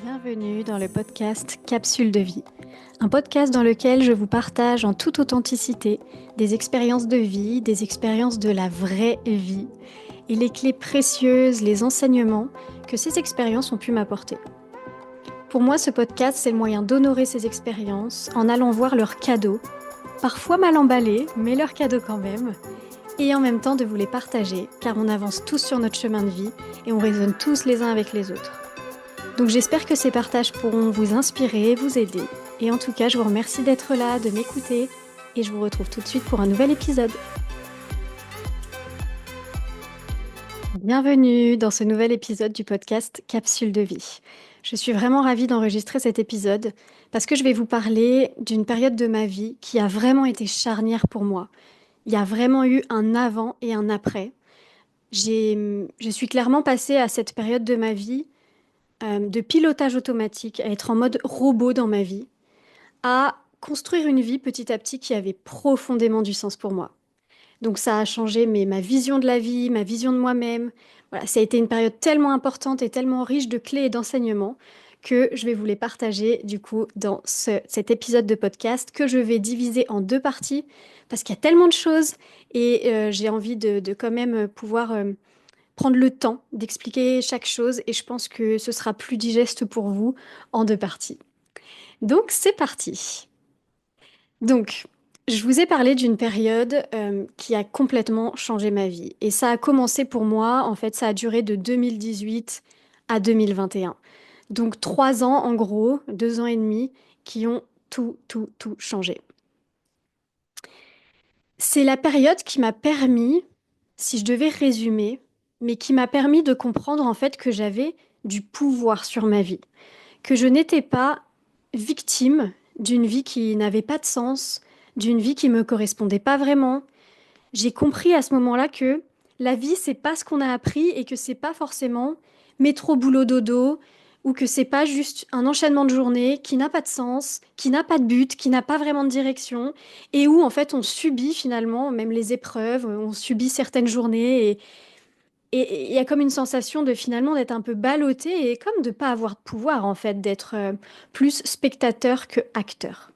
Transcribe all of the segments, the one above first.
Bienvenue dans le podcast Capsule de vie, un podcast dans lequel je vous partage en toute authenticité des expériences de vie, des expériences de la vraie vie et les clés précieuses, les enseignements que ces expériences ont pu m'apporter. Pour moi, ce podcast, c'est le moyen d'honorer ces expériences en allant voir leurs cadeaux, parfois mal emballés, mais leurs cadeaux quand même, et en même temps de vous les partager, car on avance tous sur notre chemin de vie et on résonne tous les uns avec les autres. Donc j'espère que ces partages pourront vous inspirer, vous aider. Et en tout cas, je vous remercie d'être là, de m'écouter. Et je vous retrouve tout de suite pour un nouvel épisode. Bienvenue dans ce nouvel épisode du podcast Capsule de vie. Je suis vraiment ravie d'enregistrer cet épisode parce que je vais vous parler d'une période de ma vie qui a vraiment été charnière pour moi. Il y a vraiment eu un avant et un après. Je suis clairement passée à cette période de ma vie de pilotage automatique, à être en mode robot dans ma vie, à construire une vie petit à petit qui avait profondément du sens pour moi. Donc ça a changé ma vision de la vie, ma vision de moi-même. Voilà, ça a été une période tellement importante et tellement riche de clés et d'enseignements que je vais vous les partager du coup dans cet épisode de podcast que je vais diviser en deux parties parce qu'il y a tellement de choses et j'ai envie de quand même pouvoir prendre le temps d'expliquer chaque chose et je pense que ce sera plus digeste pour vous en deux parties. Donc c'est parti. Donc, je vous ai parlé d'une période qui a complètement changé ma vie. Et ça a commencé pour moi, en fait, ça a duré de 2018 à 2021. Donc 3 ans en gros, 2 ans et demi, qui ont tout changé. C'est la période qui m'a permis, si je devais résumer, mais qui m'a permis de comprendre en fait que j'avais du pouvoir sur ma vie, que je n'étais pas victime d'une vie qui n'avait pas de sens, d'une vie qui me correspondait pas vraiment. J'ai compris à ce moment-là que la vie, c'est pas ce qu'on a appris et que c'est pas forcément métro boulot dodo ou que c'est pas juste un enchaînement de journées qui n'a pas de sens, qui n'a pas de but, qui n'a pas vraiment de direction et où en fait on subit finalement même les épreuves, on subit certaines journées et il y a comme une sensation de finalement d'être un peu ballotté et comme de pas avoir de pouvoir en fait, d'être plus spectateur que acteur.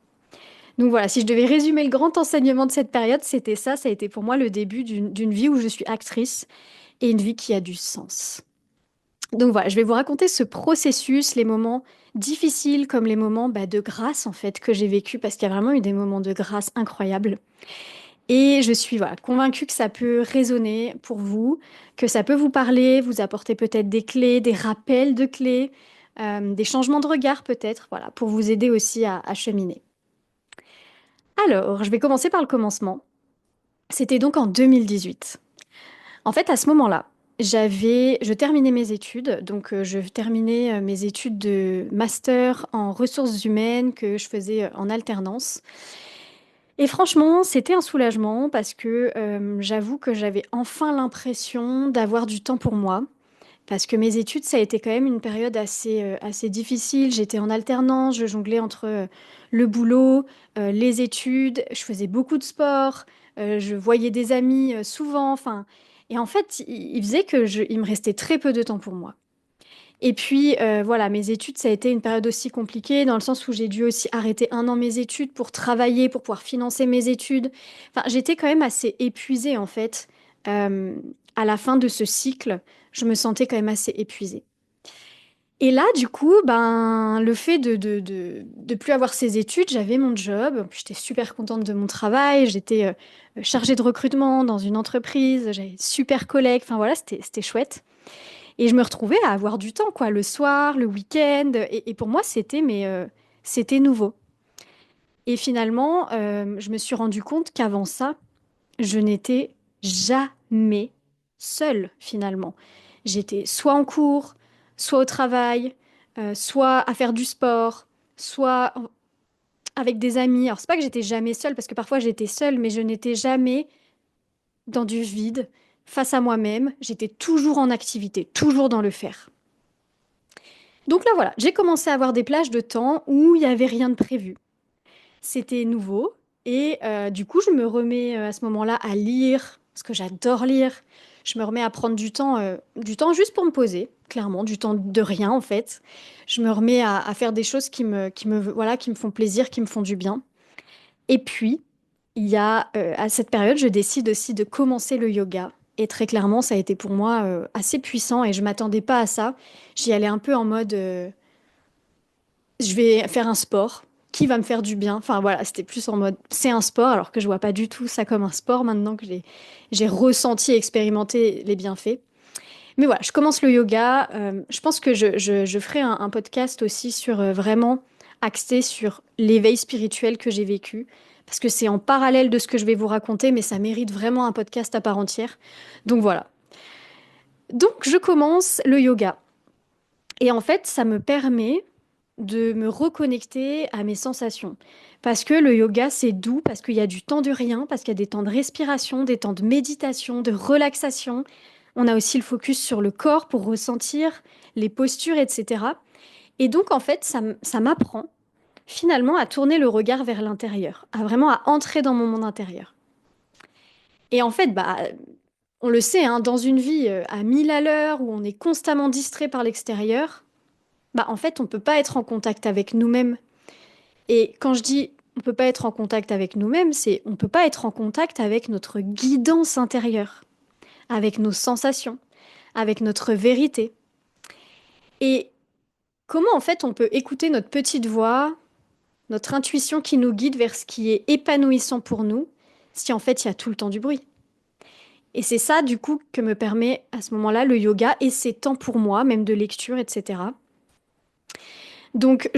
Donc voilà, si je devais résumer le grand enseignement de cette période, c'était ça. Ça a été pour moi le début d'une vie où je suis actrice et une vie qui a du sens. Donc voilà, je vais vous raconter ce processus, les moments difficiles comme les moments de grâce en fait que j'ai vécu parce qu'il y a vraiment eu des moments de grâce incroyables. Et je suis voilà, convaincue que ça peut résonner pour vous, que ça peut vous parler, vous apporter peut-être des clés, des rappels de clés, des changements de regard peut-être, voilà, pour vous aider aussi à cheminer. Alors, je vais commencer par le commencement. C'était donc en 2018. En fait, à ce moment-là, je terminais mes études, donc je terminais mes études de master en ressources humaines que je faisais en alternance. Et franchement, c'était un soulagement parce que j'avoue que j'avais enfin l'impression d'avoir du temps pour moi. Parce que mes études, ça a été quand même une période assez difficile. J'étais en alternance, je jonglais entre le boulot, les études, je faisais beaucoup de sport, je voyais des amis souvent. Enfin, et en fait, il faisait il me restait très peu de temps pour moi. Et puis, voilà, mes études, ça a été une période aussi compliquée dans le sens où j'ai dû aussi arrêter 1 an mes études pour travailler, pour pouvoir financer mes études. Enfin, j'étais quand même assez épuisée en fait. Euh, à la fin de ce cycle, je me sentais quand même assez épuisée. Et là, du coup, ben, le fait de plus avoir ces études, j'avais mon job. J'étais super contente de mon travail. J'étais chargée de recrutement dans une entreprise. J'avais de super collègues. Enfin voilà, c'était chouette. Et je me retrouvais à avoir du temps, quoi, le soir, le week-end. Et pour moi, c'était nouveau. Et finalement, je me suis rendu compte qu'avant ça, je n'étais jamais seule, finalement. J'étais soit en cours, soit au travail, soit à faire du sport, soit avec des amis. Alors, c'est pas que j'étais jamais seule, parce que parfois j'étais seule, mais je n'étais jamais dans du vide, face à moi-même. J'étais toujours en activité, toujours dans le faire. Donc là, voilà, j'ai commencé à avoir des plages de temps où il n'y avait rien de prévu. C'était nouveau. Et du coup, je me remets à ce moment-là à lire, parce que j'adore lire. Je me remets à prendre du temps juste pour me poser. clairement, du temps de rien en fait. Je me remets à faire des choses voilà, qui me font plaisir, qui me font du bien. Et puis, il y a, à cette période, je décide aussi de commencer le yoga. Et très clairement, ça a été pour moi assez puissant et je m'attendais pas à ça. J'y allais un peu en mode, je vais faire un sport qui va me faire du bien. Enfin voilà, c'était plus en mode, c'est un sport, alors que je vois pas du tout ça comme un sport maintenant que j'ai ressenti et expérimenté les bienfaits. Mais voilà, je commence le yoga. Je pense que je ferai un podcast aussi sur vraiment axé sur l'éveil spirituel que j'ai vécu. Parce que c'est en parallèle de ce que je vais vous raconter, mais ça mérite vraiment un podcast à part entière. Donc voilà. Donc je commence le yoga. Et en fait, ça me permet de me reconnecter à mes sensations. Parce que le yoga, c'est doux, parce qu'il y a du temps de rien, parce qu'il y a des temps de respiration, des temps de méditation, de relaxation. On a aussi le focus sur le corps pour ressentir les postures, etc. Et donc, en fait, ça m'apprend finalement à tourner le regard vers l'intérieur, à vraiment à entrer dans mon monde intérieur. Et en fait, bah, on le sait, hein, dans une vie à 1000 à l'heure où on est constamment distrait par l'extérieur, bah, en fait, on ne peut pas être en contact avec nous-mêmes. Et quand je dis on peut pas être en contact avec nous-mêmes, c'est on peut pas être en contact avec notre guidance intérieure, avec nos sensations, avec notre vérité. Et comment en fait on peut écouter notre petite voix, notre intuition qui nous guide vers ce qui est épanouissant pour nous, si en fait il y a tout le temps du bruit. Et c'est ça du coup que me permet à ce moment-là le yoga et ces temps pour moi, même de lecture, etc. Donc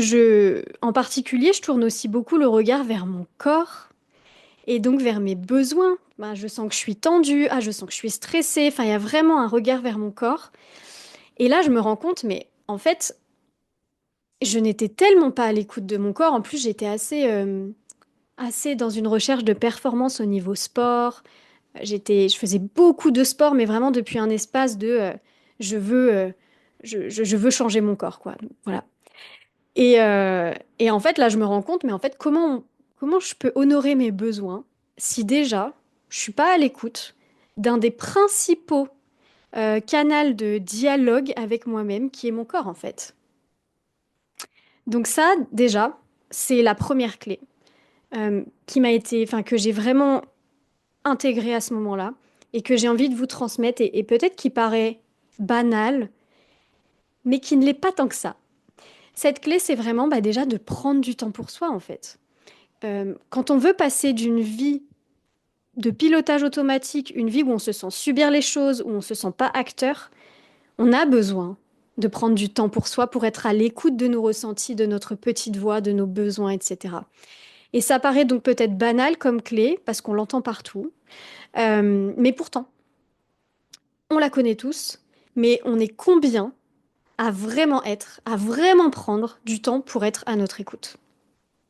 en particulier, je tourne aussi beaucoup le regard vers mon corps et donc vers mes besoins. Bah, je sens que je suis tendue, je sens que je suis stressée. Enfin, il y a vraiment un regard vers mon corps. Et là, je me rends compte, mais en fait, je n'étais tellement pas à l'écoute de mon corps. En plus, j'étais assez dans une recherche de performance au niveau sport. Je faisais beaucoup de sport, mais vraiment depuis un espace de je veux, je veux changer mon corps, quoi. Voilà. Et en fait, là, je me rends compte, mais en fait, comment je peux honorer mes besoins si déjà, je suis pas à l'écoute d'un des principaux canaux de dialogue avec moi-même, qui est mon corps, en fait. Donc ça, déjà, c'est la première clé que j'ai vraiment intégrée à ce moment-là et que j'ai envie de vous transmettre et peut-être qui paraît banale, mais qui ne l'est pas tant que ça. Cette clé, c'est vraiment bah, déjà de prendre du temps pour soi, en fait. Quand on veut passer d'une vie de pilotage automatique, une vie où on se sent subir les choses, où on se sent pas acteur, on a besoin de prendre du temps pour soi, pour être à l'écoute de nos ressentis, de notre petite voix, de nos besoins, etc. Et ça paraît donc peut-être banal comme clé, parce qu'on l'entend partout, mais pourtant, on la connaît tous, mais on est combien à vraiment prendre du temps pour être à notre écoute.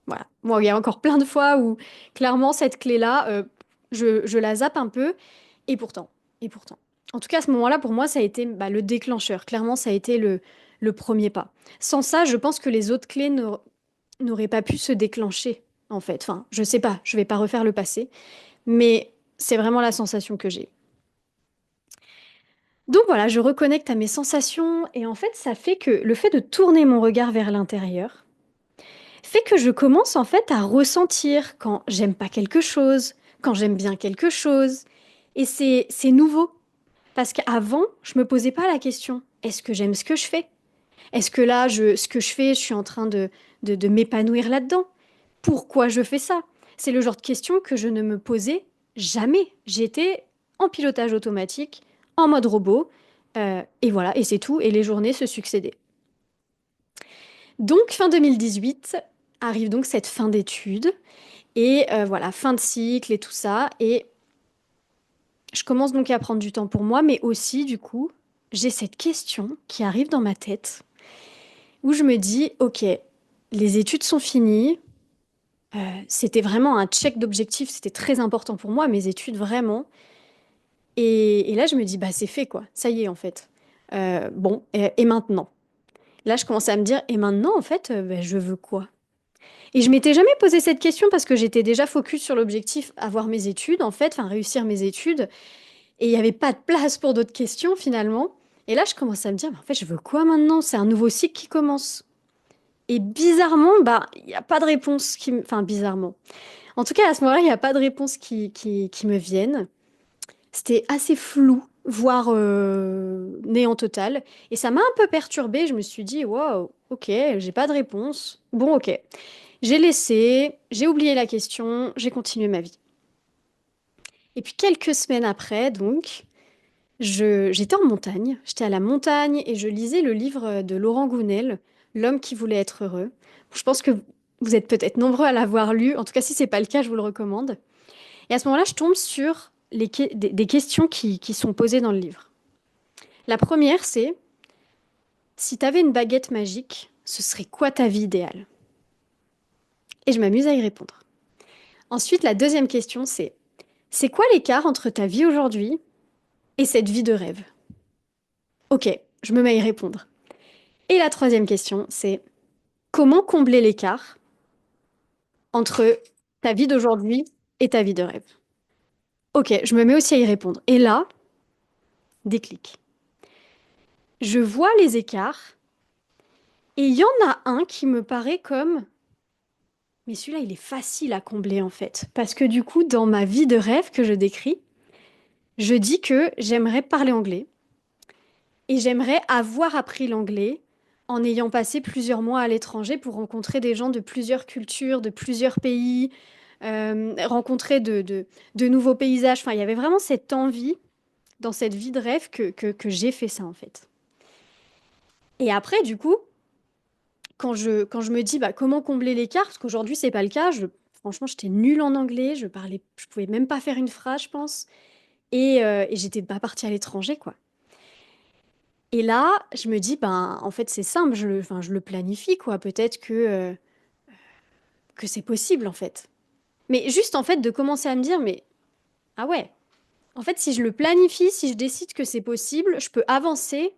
Voilà. Moi, il y a encore plein de fois où, clairement, cette clé-là, je la zappe un peu. Et pourtant, et pourtant. En tout cas, à ce moment-là, pour moi, ça a été bah, le déclencheur. Clairement, ça a été le premier pas. Sans ça, je pense que les autres clés n'auraient pas pu se déclencher, en fait. Enfin, je sais pas, je vais pas refaire le passé. Mais c'est vraiment la sensation que j'ai. Donc voilà, je reconnecte à mes sensations. Et en fait, ça fait que le fait de tourner mon regard vers l'intérieur, fait que je commence en fait à ressentir quand j'aime pas quelque chose, quand j'aime bien quelque chose. Et c'est nouveau. Parce qu'avant, je me posais pas la question, est-ce que j'aime ce que je fais? Est-ce que là, ce que je fais, je suis en train de m'épanouir là-dedans? Pourquoi je fais ça? C'est le genre de question que je ne me posais jamais. J'étais en pilotage automatique, en mode robot, et voilà, et c'est tout, et les journées se succédaient. Donc, fin 2018, arrive donc cette fin d'études. Et voilà, fin de cycle et tout ça. Et je commence donc à prendre du temps pour moi, mais aussi, du coup, j'ai cette question qui arrive dans ma tête où je me dis, OK, les études sont finies. C'était vraiment un check d'objectif, c'était très important pour moi, mes études vraiment. Et là, je me dis, bah, c'est fait, quoi. Ça y est, en fait. Bon, et maintenant? Là, je commence à me dire, et maintenant, en fait, bah, je veux quoi? Et je m'étais jamais posé cette question parce que j'étais déjà focus sur l'objectif avoir mes études, en fait, enfin réussir mes études. Et il n'y avait pas de place pour d'autres questions finalement. Et là, je commence à me dire, mais en fait, je veux quoi maintenant? C'est un nouveau cycle qui commence. Et bizarrement, bah, il n'y a pas de réponse Enfin, bizarrement. En tout cas, à ce moment-là, il n'y a pas de réponse qui me viennent. C'était assez flou, voire néant total. Et ça m'a un peu perturbée. Je me suis dit, wow, ok, j'ai pas de réponse. Bon, ok. J'ai laissé, j'ai oublié la question, j'ai continué ma vie. Et puis quelques semaines après, donc, j'étais en montagne. J'étais à la montagne et je lisais le livre de Laurent Gounel, L'homme qui voulait être heureux. Je pense que vous êtes peut-être nombreux à l'avoir lu. En tout cas, si c'est pas le cas, je vous le recommande. Et à ce moment-là, je tombe sur des questions qui sont posées dans le livre. La première, c'est si tu avais une baguette magique, ce serait quoi ta vie idéale? Et je m'amuse à y répondre. Ensuite, la deuxième question, c'est quoi l'écart entre ta vie aujourd'hui et cette vie de rêve? Ok, je me mets à y répondre. Et la troisième question, c'est comment combler l'écart entre ta vie d'aujourd'hui et ta vie de rêve? Ok, je me mets aussi à y répondre. Et là, déclic. Je vois les écarts et il y en a un qui me paraît comme mais celui-là, il est facile à combler en fait. Parce que du coup, dans ma vie de rêve que je décris, je dis que j'aimerais parler anglais et j'aimerais avoir appris l'anglais en ayant passé plusieurs mois à l'étranger pour rencontrer des gens de plusieurs cultures, de plusieurs pays, rencontrer de nouveaux paysages. Enfin, il y avait vraiment cette envie dans cette vie de rêve que j'ai fait ça en fait. Et après, du coup, quand je me dis bah, comment combler l'écart, parce qu'aujourd'hui, c'est pas le cas, franchement, j'étais nulle en anglais, je pouvais même pas faire une phrase, je pense, et j'étais pas partie à l'étranger, quoi. Et là, je me dis, ben, en fait, c'est simple, enfin, je le planifie, quoi. Peut-être que c'est possible, en fait. Mais juste, en fait, de commencer à me dire, mais, ah ouais, en fait, si je le planifie, si je décide que c'est possible, je peux avancer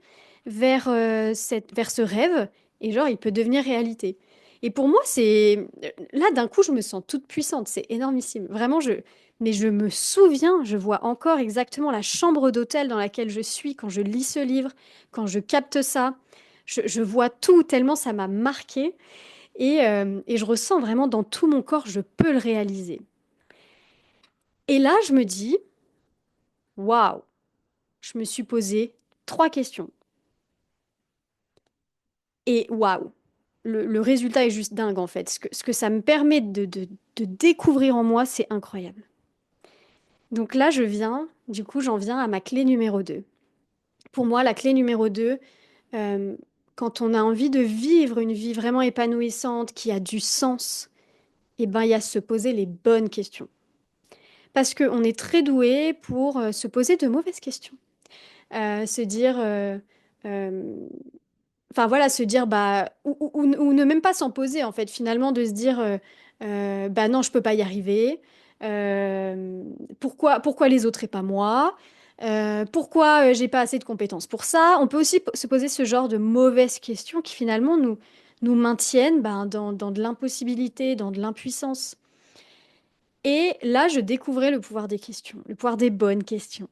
vers ce rêve et genre, il peut devenir réalité. Et pour moi, là, d'un coup, je me sens toute puissante. C'est énormissime. Vraiment, mais je me souviens, je vois encore exactement la chambre d'hôtel dans laquelle je suis quand je lis ce livre, quand je capte ça. Je vois tout tellement ça m'a marqué et je ressens vraiment dans tout mon corps, je peux le réaliser. Et là, je me dis, waouh! Je me suis posé trois questions. Et waouh, le résultat est juste dingue en fait. Ce que ça me permet de découvrir en moi, c'est incroyable. Donc là, du coup, j'en viens à ma clé numéro 2. Pour moi, la clé numéro 2, euh, quand on a envie de vivre une vie vraiment épanouissante, qui a du sens, eh ben, il y a se poser les bonnes questions. Parce qu'on est très doué pour se poser de mauvaises questions. Se dire, euh, enfin voilà, se dire bah ou ne même pas s'en poser en fait, finalement de se dire bah non, je peux pas y arriver. Euh, pourquoi les autres et pas moi? Pourquoi j'ai pas assez de compétences pour ça? On peut aussi se poser ce genre de mauvaises questions qui finalement nous maintiennent bah, dans de l'impossibilité, dans de l'impuissance. Et là, je découvrais le pouvoir des questions, le pouvoir des bonnes questions.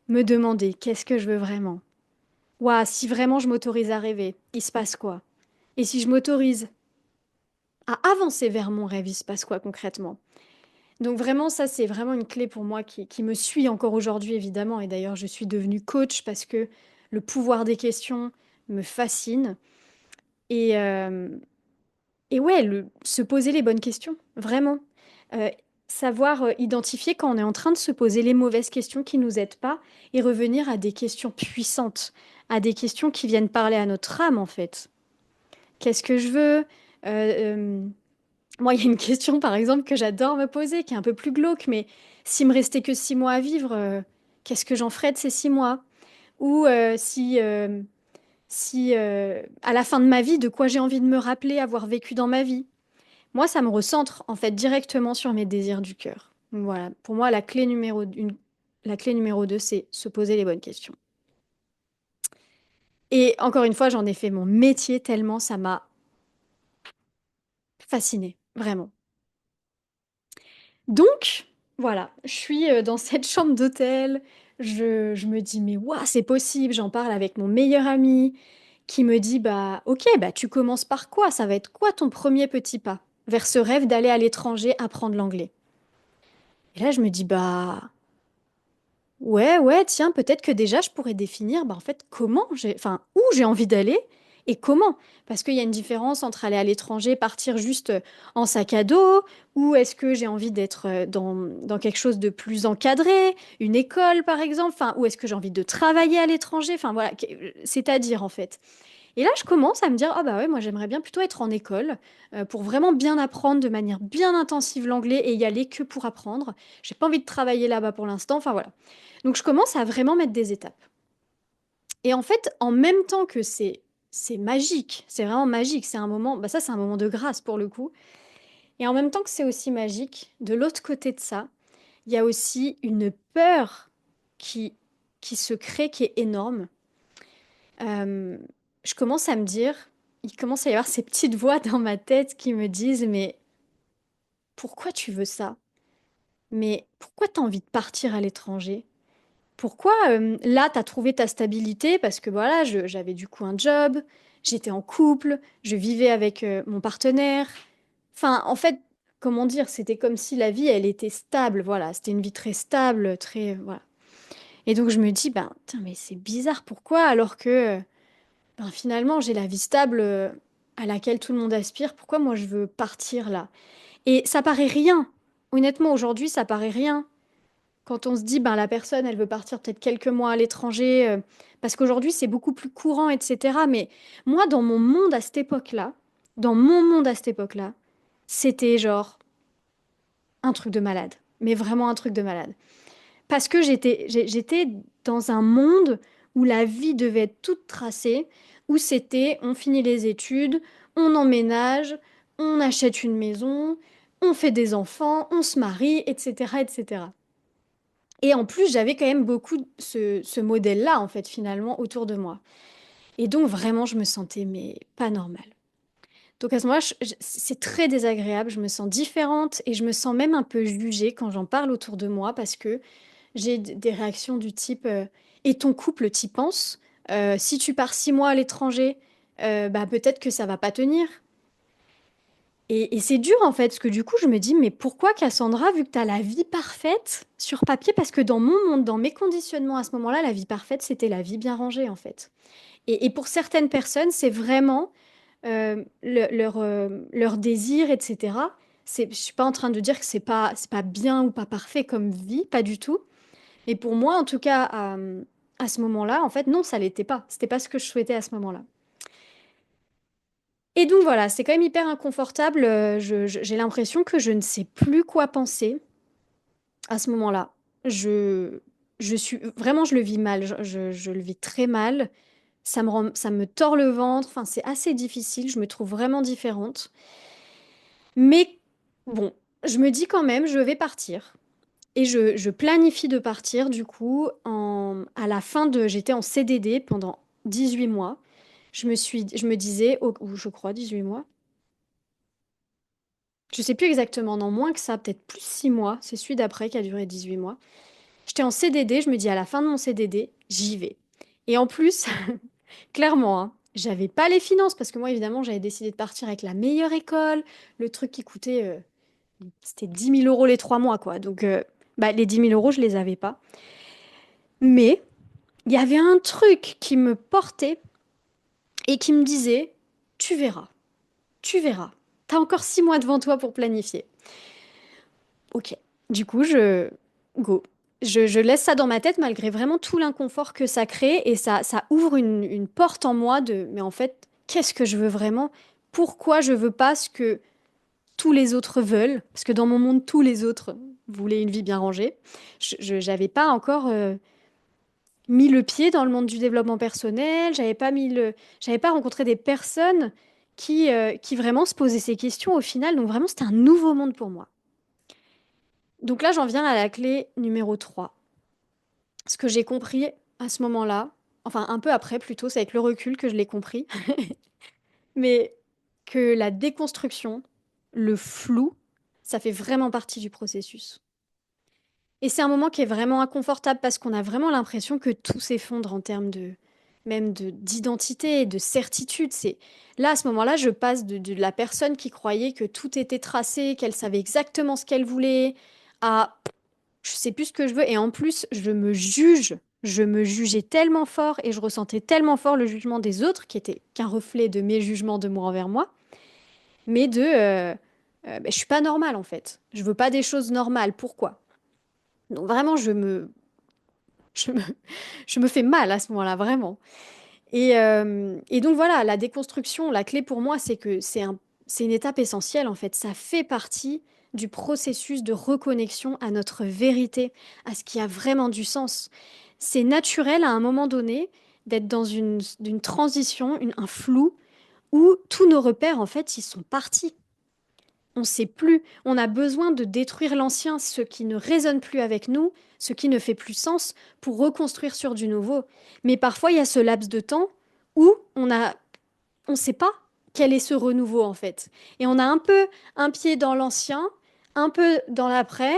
Me demander qu'est-ce que je veux vraiment? Ouah, si vraiment je m'autorise à rêver, il se passe quoi? Et si je m'autorise à avancer vers mon rêve, il se passe quoi concrètement? Donc vraiment, ça, c'est vraiment une clé pour moi qui me suit encore aujourd'hui, évidemment. Et d'ailleurs, je suis devenue coach parce que le pouvoir des questions me fascine. Et, euh, et ouais, se poser les bonnes questions, vraiment. Euh, Savoir identifier quand on est en train de se poser les mauvaises questions qui nous aident pas et revenir à des questions puissantes, à des questions qui viennent parler à notre âme, en fait. Qu'est-ce que je veux? Euh, Moi, il y a une question, par exemple, que j'adore me poser, qui est un peu plus glauque, mais s'il me restait que 6 mois à vivre, qu'est-ce que j'en ferais de ces 6 mois? Ou si à la fin de ma vie, de quoi j'ai envie de me rappeler avoir vécu dans ma vie? Moi, ça me recentre, en fait, directement sur mes désirs du cœur. Donc voilà, pour moi, la clé numéro 2, c'est se poser les bonnes questions. Et encore une fois, j'en ai fait mon métier tellement ça m'a fascinée, vraiment. Donc, voilà, je suis dans cette chambre d'hôtel. Je me dis, mais waouh, c'est possible. J'en parle avec mon meilleur ami qui me dit, bah, ok, bah, tu commences par quoi? Ça va être quoi ton premier petit pas vers ce rêve d'aller à l'étranger apprendre l'anglais? Et là, je me dis, bah, ouais, ouais, tiens, peut-être que déjà je pourrais définir, bah, en fait, enfin, où j'ai envie d'aller et comment. Parce qu'il y a une différence entre aller à l'étranger, partir juste en sac à dos, ou est-ce que j'ai envie d'être dans quelque chose de plus encadré, une école par exemple, enfin, ou est-ce que j'ai envie de travailler à l'étranger, enfin voilà, c'est-à-dire en fait. Et là, je commence à me dire, ah bah ouais, moi j'aimerais bien plutôt être en école pour vraiment bien apprendre de manière bien intensive l'anglais et y aller que pour apprendre. J'ai pas envie de travailler là-bas pour l'instant, enfin voilà. Donc je commence à vraiment mettre des étapes. Et en fait, en même temps que c'est magique, c'est vraiment magique, c'est un moment, bah ça c'est un moment de grâce pour le coup. Et en même temps que c'est aussi magique, de l'autre côté de ça, il y a aussi une peur qui qui se crée, qui est énorme. Euh, je commence à me dire, il commence à y avoir ces petites voix dans ma tête qui me disent, mais pourquoi tu veux ça? Mais pourquoi tu as envie de partir à l'étranger? Pourquoi là, tu as trouvé ta stabilité? Parce que voilà, j'avais du coup un job, j'étais en couple, je vivais avec mon partenaire. Enfin, en fait, comment dire, c'était comme si la vie, elle était stable. Voilà, c'était une vie très stable, très... Voilà. Et donc, je me dis, ben, tiens, mais c'est bizarre, pourquoi? Alors que, ben, finalement, j'ai la vie stable à laquelle tout le monde aspire. Pourquoi moi, je veux partir là? Et ça paraît rien. Honnêtement, aujourd'hui, ça paraît rien. Quand on se dit, ben, la personne, elle veut partir peut-être quelques mois à l'étranger, parce qu'aujourd'hui, c'est beaucoup plus courant, etc. Mais moi, dans mon monde à cette époque-là, dans mon monde à cette époque-là, c'était genre un truc de malade. Mais vraiment un truc de malade. Parce que j'étais dans un monde où la vie devait être toute tracée, où c'était, on finit les études, on emménage, on achète une maison, on fait des enfants, on se marie, etc., etc. Et en plus, j'avais quand même beaucoup ce modèle-là, en fait, finalement, autour de moi. Et donc, vraiment, je me sentais, mais pas normale. Donc, à ce moment-là, c'est très désagréable. Je me sens différente et je me sens même un peu jugée quand j'en parle autour de moi parce que j'ai des réactions du type et ton couple, t'y penses? Si tu pars 6 mois à l'étranger, bah, peut-être que ça va pas tenir. Et c'est dur en fait, parce que du coup, je me dis, mais pourquoi Cassandra, vu que tu as la vie parfaite sur papier, parce que dans mon monde, dans mes conditionnements à ce moment-là, la vie parfaite, c'était la vie bien rangée en fait. Et pour certaines personnes, c'est vraiment leur désir, etc. Je suis pas en train de dire que c'est pas bien ou pas parfait comme vie, pas du tout. Mais pour moi, en tout cas, à ce moment-là, en fait, non, ça l'était pas. C'était pas ce que je souhaitais à ce moment-là. Et donc voilà, c'est quand même hyper inconfortable. J'ai l'impression que je ne sais plus quoi penser à ce moment-là. Je, je suis vraiment, je le vis mal. Je le vis très mal. Ça me tord le ventre. Enfin, c'est assez difficile. Je me trouve vraiment différente. Mais bon, je me dis quand même, je vais partir. Et je planifie de partir du coup à la fin j'étais en CDD pendant 18 mois. Je me disais, ou je crois 18 mois. Je sais plus exactement, non, moins que ça, peut-être plus 6 mois. C'est celui d'après qui a duré 18 mois. J'étais en CDD, je me dis à la fin de mon CDD, j'y vais. Et en plus, clairement, hein, j'avais pas les finances parce que moi, évidemment, j'avais décidé de partir avec la meilleure école, le truc qui coûtait, c'était 10 000 € les 3 mois, quoi. Donc, bah, les 10 000 €, je les avais pas. Mais il y avait un truc qui me portait et qui me disait, tu verras, tu verras. T'as encore 6 mois devant toi pour planifier. Ok. Du coup, go. Je laisse ça dans ma tête malgré vraiment tout l'inconfort que ça crée et ça ouvre une porte en moi mais en fait, qu'est-ce que je veux vraiment? Pourquoi je veux pas ce que tous les autres veulent? Parce que dans mon monde, tous les autres voulaient une vie bien rangée. J'avais pas encore mis le pied dans le monde du développement personnel. J'avais pas rencontré des personnes qui vraiment se posaient ces questions au final. Donc vraiment, c'était un nouveau monde pour moi. Donc là, j'en viens à la clé numéro 3. Ce que j'ai compris à ce moment-là, enfin un peu après plutôt, c'est avec le recul que je l'ai compris, mais que la déconstruction, le flou, ça fait vraiment partie du processus. Et c'est un moment qui est vraiment inconfortable parce qu'on a vraiment l'impression que tout s'effondre en termes de même de d'identité et de certitude. C'est là, à ce moment-là, je passe de la personne qui croyait que tout était tracé, qu'elle savait exactement ce qu'elle voulait, à je sais plus ce que je veux. Et en plus, je me juge. Je me jugeais tellement fort et je ressentais tellement fort le jugement des autres, qui était qu'un reflet de mes jugements de moi envers moi, mais je suis pas normale en fait. Je veux pas des choses normales. Pourquoi? Donc vraiment, je me, je me fais mal à ce moment-là, vraiment. Et donc voilà, la déconstruction, la clé pour moi, c'est que c'est une étape essentielle en fait. Ça fait partie du processus de reconnexion à notre vérité, à ce qui a vraiment du sens. C'est naturel à un moment donné d'être dans d'une transition, un flou, où tous nos repères, en fait, ils sont partis. On ne sait plus. On a besoin de détruire l'ancien, ce qui ne résonne plus avec nous, ce qui ne fait plus sens, pour reconstruire sur du nouveau. Mais parfois, il y a ce laps de temps où on ne sait pas quel est ce renouveau en fait. Et on a un peu un pied dans l'ancien, un peu dans l'après,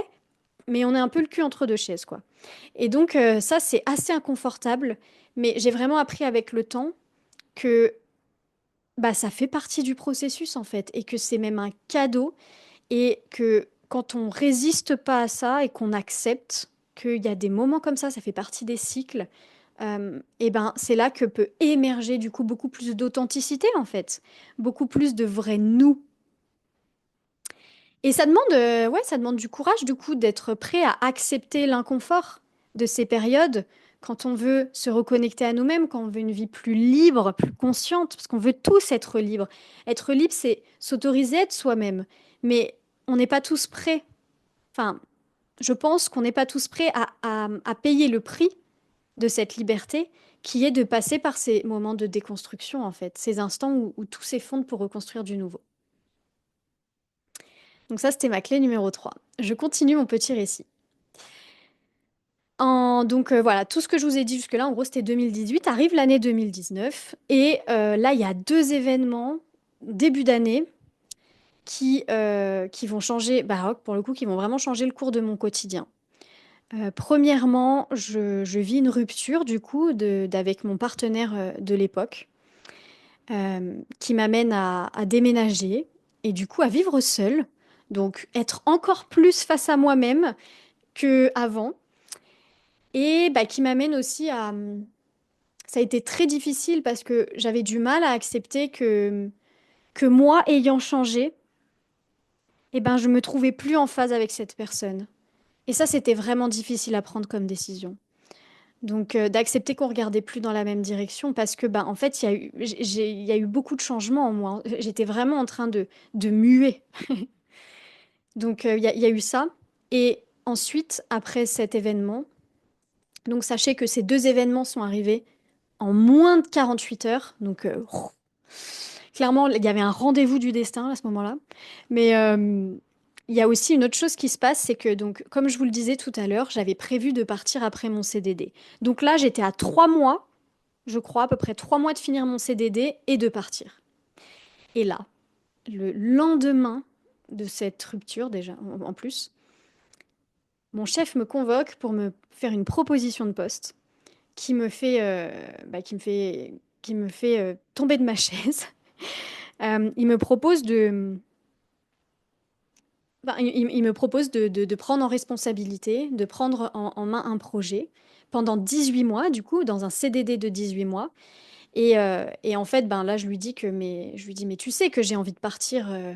mais on est un peu le cul entre deux chaises, quoi. Et donc, ça, c'est assez inconfortable. Mais j'ai vraiment appris avec le temps que bah, ça fait partie du processus en fait, et que c'est même un cadeau et que quand on résiste pas à ça et qu'on accepte qu'il y a des moments comme ça fait partie des cycles, et ben c'est là que peut émerger du coup beaucoup plus d'authenticité en fait, beaucoup plus de vrai nous. Et ça demande, ouais, ça demande du courage du coup d'être prêt à accepter l'inconfort de ces périodes quand on veut se reconnecter à nous-mêmes, quand on veut une vie plus libre, plus consciente, parce qu'on veut tous être libres. Être libre, c'est s'autoriser à être soi-même. Mais on n'est pas tous prêts. Enfin, je pense qu'on n'est pas tous prêts à payer le prix de cette liberté qui est de passer par ces moments de déconstruction, en fait, ces instants où tout s'effondre pour reconstruire du nouveau. Donc ça, c'était ma clé numéro 3. Je continue mon petit récit. Voilà, tout ce que je vous ai dit jusque-là, en gros, c'était 2018. Arrive l'année 2019. Et là, il y a deux événements, début d'année, qui vont changer, bah, pour le coup, qui vont vraiment changer le cours de mon quotidien. Premièrement, je vis une rupture, du coup, d'avec mon partenaire de l'époque, qui m'amène à déménager et du coup à vivre seule. Donc, être encore plus face à moi-même qu'avant. Et bah, qui m'amène aussi à... Ça a été très difficile parce que j'avais du mal à accepter que moi, ayant changé, eh ben, je me trouvais plus en phase avec cette personne. Et ça, c'était vraiment difficile à prendre comme décision. Donc, d'accepter qu'on regardait plus dans la même direction parce que, bah, en fait, il y a eu beaucoup de changements en moi. J'étais vraiment en train de muer. Donc, il y a eu ça. Et ensuite, après cet événement, donc sachez que ces deux événements sont arrivés en moins de 48 heures. Donc, clairement, il y avait un rendez-vous du destin à ce moment-là. Mais il y a aussi une autre chose qui se passe, c'est que, donc, comme je vous le disais tout à l'heure, j'avais prévu de partir après mon CDD. Donc là, j'étais à 3 mois, je crois, à peu près 3 mois de finir mon CDD et de partir. Et là, le lendemain de cette rupture, déjà, en plus, mon chef me convoque pour me faire une proposition de poste qui me fait, qui me fait tomber de ma chaise. Il me propose il me propose de prendre en responsabilité, de prendre en main un projet pendant 18 mois, du coup, dans un CDD de 18 mois. Et en fait, ben là, je lui dis, mais tu sais que j'ai envie de partir euh,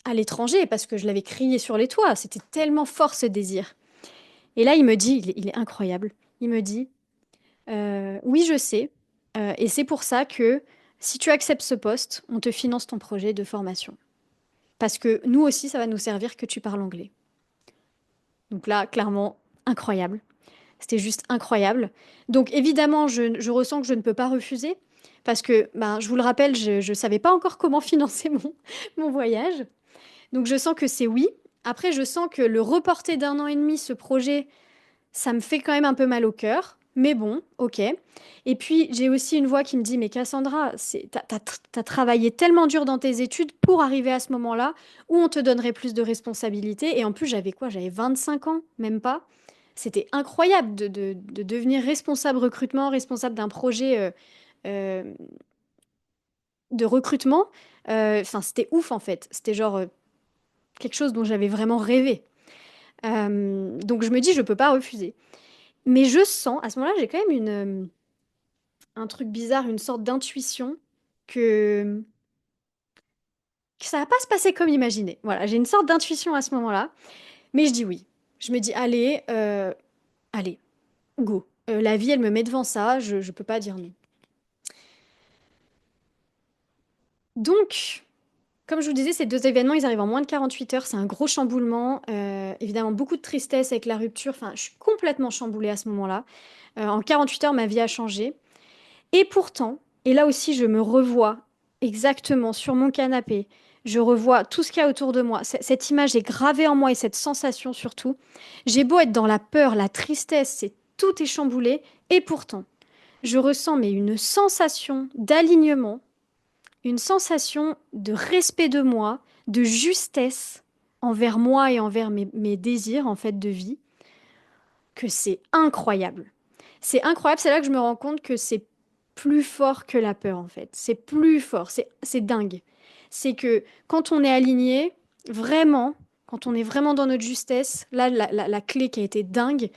à l'étranger parce que je l'avais crié sur les toits. C'était tellement fort ce désir. Et là, il me dit, il est incroyable. Il me dit, oui, je sais. Et c'est pour ça que si tu acceptes ce poste, on te finance ton projet de formation. Parce que nous aussi, ça va nous servir que tu parles anglais. Donc là, clairement, incroyable. C'était juste incroyable. Donc évidemment, je ressens que je ne peux pas refuser. Parce que, ben, je vous le rappelle, je ne savais pas encore comment financer mon voyage. Donc je sens que c'est oui. Après, je sens que le reporter d'1 an et demi, ce projet, ça me fait quand même un peu mal au cœur. Mais bon, ok. Et puis, j'ai aussi une voix qui me dit, mais Cassandra, t'as travaillé tellement dur dans tes études pour arriver à ce moment-là où on te donnerait plus de responsabilités. Et en plus, j'avais quoi? J'avais 25 ans, même pas. C'était incroyable de devenir responsable recrutement, responsable d'un projet euh, de recrutement. Enfin, c'était ouf en fait. C'était genre quelque chose dont j'avais vraiment rêvé. Donc je me dis, je peux pas refuser. Mais je sens, à ce moment-là, j'ai quand même un truc bizarre, une sorte d'intuition que, que ça va pas se passer comme imaginé. Voilà, j'ai une sorte d'intuition à ce moment-là, mais je dis oui. Je me dis, allez, go. La vie, elle me met devant ça, je peux pas dire non. Donc, comme je vous disais, ces deux événements, ils arrivent en moins de 48 heures. C'est un gros chamboulement. Évidemment, beaucoup de tristesse avec la rupture. Enfin, je suis complètement chamboulée à ce moment-là. En 48 heures, ma vie a changé. Et pourtant, et là aussi, je me revois exactement sur mon canapé. Je revois tout ce qu'il y a autour de moi. Cette image est gravée en moi et cette sensation surtout. J'ai beau être dans la peur, la tristesse, tout est chamboulé. Et pourtant, je ressens mais une sensation d'alignement, une sensation de respect de moi, de justesse envers moi et envers mes désirs en fait de vie, que c'est incroyable. C'est incroyable, c'est là que je me rends compte que c'est plus fort que la peur en fait. C'est plus fort, c'est dingue. C'est que quand on est aligné, vraiment, quand on est vraiment dans notre justesse, là la clé qui a été dingue,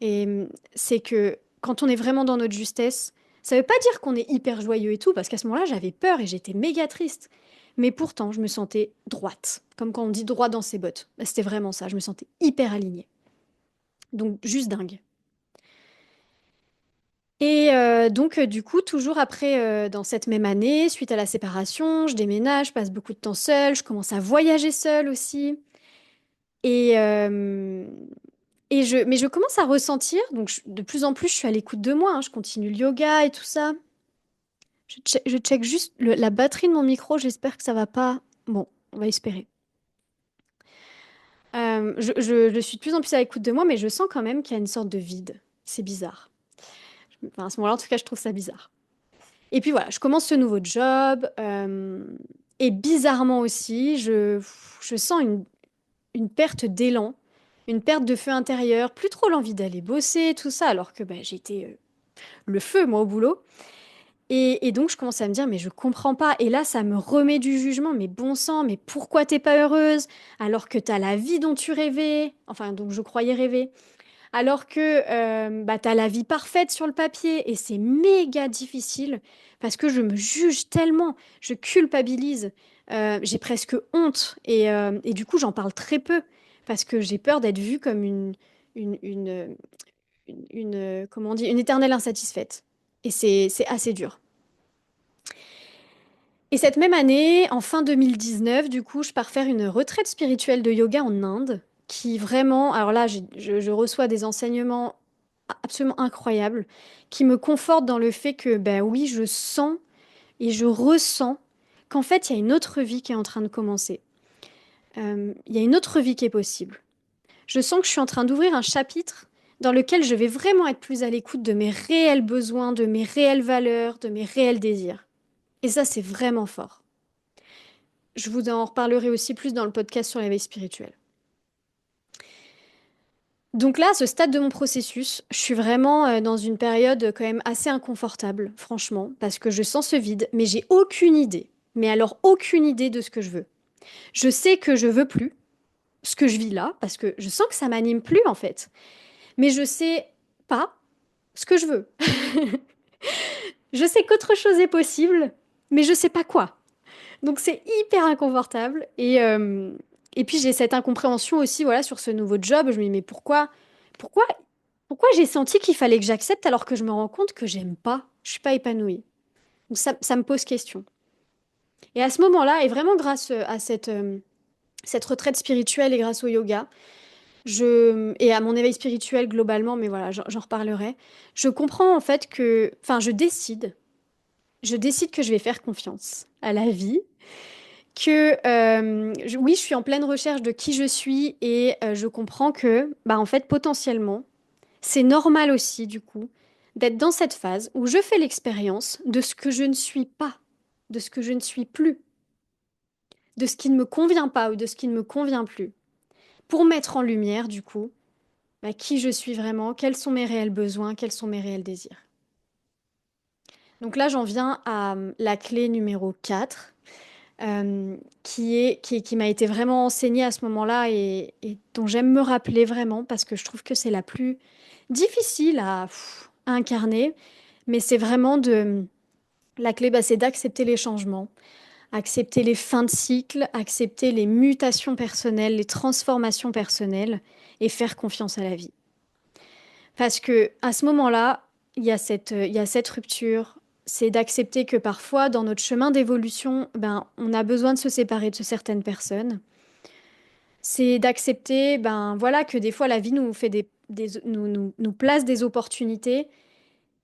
et c'est que quand on est vraiment dans notre justesse, ça veut pas dire qu'on est hyper joyeux et tout, parce qu'à ce moment-là j'avais peur et j'étais méga triste. Mais pourtant, je me sentais droite, comme quand on dit droit dans ses bottes. Bah, c'était vraiment ça, je me sentais hyper alignée. Donc juste dingue. Et donc, du coup, toujours après, dans cette même année, suite à la séparation, je déménage, je passe beaucoup de temps seule, je commence à voyager seule aussi. Et, mais je commence à ressentir, donc de plus en plus, je suis à l'écoute de moi, hein, je continue le yoga et tout ça. Je check juste la batterie de mon micro, j'espère que ça va pas. Bon, on va espérer. Je suis de plus en plus à l'écoute de moi, mais je sens quand même qu'il y a une sorte de vide. C'est bizarre. Enfin, à ce moment-là, en tout cas, je trouve ça bizarre. Et puis voilà, je commence ce nouveau job. Et bizarrement aussi, je sens une perte d'élan, une perte de feu intérieur, plus trop l'envie d'aller bosser, tout ça, alors que bah, j'étais le feu, moi, au boulot. Et donc, je commence à me dire, mais je comprends pas. Et là, ça me remet du jugement, mais bon sang, mais pourquoi t'es pas heureuse alors que t'as la vie dont tu rêvais, enfin, dont je croyais rêver. Alors que bah, tu as la vie parfaite sur le papier et c'est méga difficile parce que je me juge tellement, je culpabilise, j'ai presque honte et du coup j'en parle très peu parce que j'ai peur d'être vue comme comment on dit, une éternelle insatisfaite. Et c'est assez dur. Et cette même année, en fin 2019, du coup, je pars faire une retraite spirituelle de yoga en Inde, qui vraiment, alors là, je reçois des enseignements absolument incroyables, qui me confortent dans le fait que, ben oui, je sens et je ressens qu'en fait, il y a une autre vie qui est en train de commencer. Il y a une autre vie qui est possible. Je sens que je suis en train d'ouvrir un chapitre dans lequel je vais vraiment être plus à l'écoute de mes réels besoins, de mes réelles valeurs, de mes réels désirs. Et ça, c'est vraiment fort. Je vous en reparlerai aussi plus dans le podcast sur l'éveil spirituel. Donc là, à ce stade de mon processus, je suis vraiment dans une période quand même assez inconfortable, franchement, parce que je sens ce vide, mais j'ai aucune idée. Mais alors aucune idée de ce que je veux. Je sais que je veux plus ce que je vis là, parce que je sens que ça m'anime plus en fait. Mais je sais pas ce que je veux. Je sais qu'autre chose est possible, mais je sais pas quoi. Donc c'est hyper inconfortable et puis j'ai cette incompréhension aussi voilà sur ce nouveau job. Je me dis mais pourquoi pourquoi j'ai senti qu'il fallait que j'accepte alors que je me rends compte que j'aime pas, je suis pas épanouie. Donc ça me pose question. Et à ce moment-là et vraiment grâce à cette retraite spirituelle et grâce au yoga, et à mon éveil spirituel globalement, mais voilà j'en reparlerai. Je comprends en fait que enfin je décide que je vais faire confiance à la vie que oui, je suis en pleine recherche de qui je suis et je comprends que, bah, en fait, potentiellement, c'est normal aussi, du coup, d'être dans cette phase où je fais l'expérience de ce que je ne suis pas, de ce que je ne suis plus, de ce qui ne me convient pas ou de ce qui ne me convient plus, pour mettre en lumière, du coup, bah, qui je suis vraiment, quels sont mes réels besoins, quels sont mes réels désirs. Donc là, j'en viens à la clé numéro 4, qui m'a été vraiment enseignée à ce moment-là et dont j'aime me rappeler vraiment parce que je trouve que c'est la plus difficile à incarner. Mais c'est vraiment la clé, bah, c'est d'accepter les changements, accepter les fins de cycle, accepter les mutations personnelles, les transformations personnelles et faire confiance à la vie. Parce que à ce moment-là, il y a cette rupture, c'est d'accepter que parfois, dans notre chemin d'évolution, ben, on a besoin de se séparer de certaines personnes. C'est d'accepter, ben, voilà, que des fois, la vie nous fait nous place des opportunités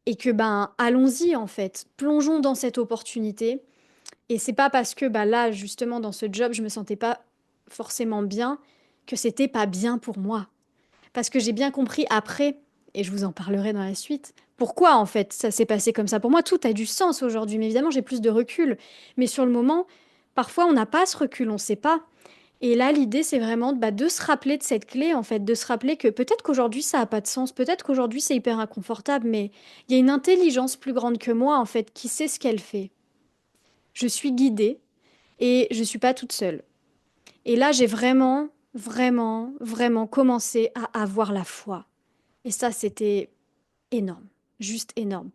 et que, ben, allons-y, en fait. Plongeons dans cette opportunité. Et c'est pas parce que, bah, là, justement, dans ce job, je me sentais pas forcément bien que c'était pas bien pour moi. Parce que j'ai bien compris après, et je vous en parlerai dans la suite, pourquoi en fait ça s'est passé comme ça. Pour moi, tout a du sens aujourd'hui, mais évidemment, j'ai plus de recul. Mais sur le moment, parfois, on n'a pas ce recul, on ne sait pas. Et là, l'idée, c'est vraiment bah, de se rappeler de cette clé, en fait, de se rappeler que peut-être qu'aujourd'hui, ça n'a pas de sens, peut-être qu'aujourd'hui, c'est hyper inconfortable, mais il y a une intelligence plus grande que moi, en fait, qui sait ce qu'elle fait. Je suis guidée et je ne suis pas toute seule. Et là, j'ai vraiment, vraiment, vraiment commencé à avoir la foi. Et ça, c'était énorme, juste énorme.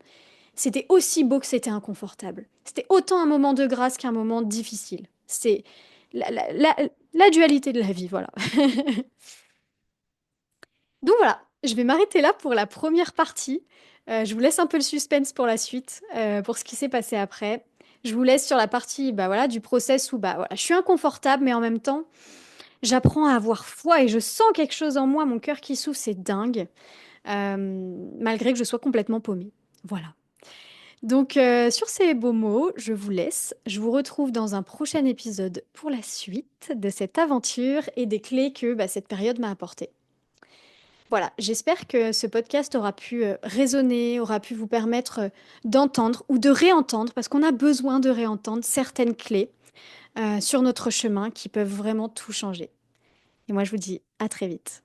C'était aussi beau que c'était inconfortable. C'était autant un moment de grâce qu'un moment difficile. C'est la dualité de la vie, voilà. Donc voilà, je vais m'arrêter là pour la première partie. Je vous laisse un peu le suspense pour la suite, pour ce qui s'est passé après. Je vous laisse sur la partie bah, voilà, du process où bah, voilà, je suis inconfortable, mais en même temps, j'apprends à avoir foi et je sens quelque chose en moi, mon cœur qui souffle, c'est dingue. Malgré que je sois complètement paumée. Voilà. Donc, sur ces beaux mots, je vous laisse. Je vous retrouve dans un prochain épisode pour la suite de cette aventure et des clés que bah, cette période m'a apportées. Voilà, j'espère que ce podcast aura pu résonner, aura pu vous permettre d'entendre ou de réentendre, parce qu'on a besoin de réentendre certaines clés sur notre chemin qui peuvent vraiment tout changer. Et moi, je vous dis à très vite.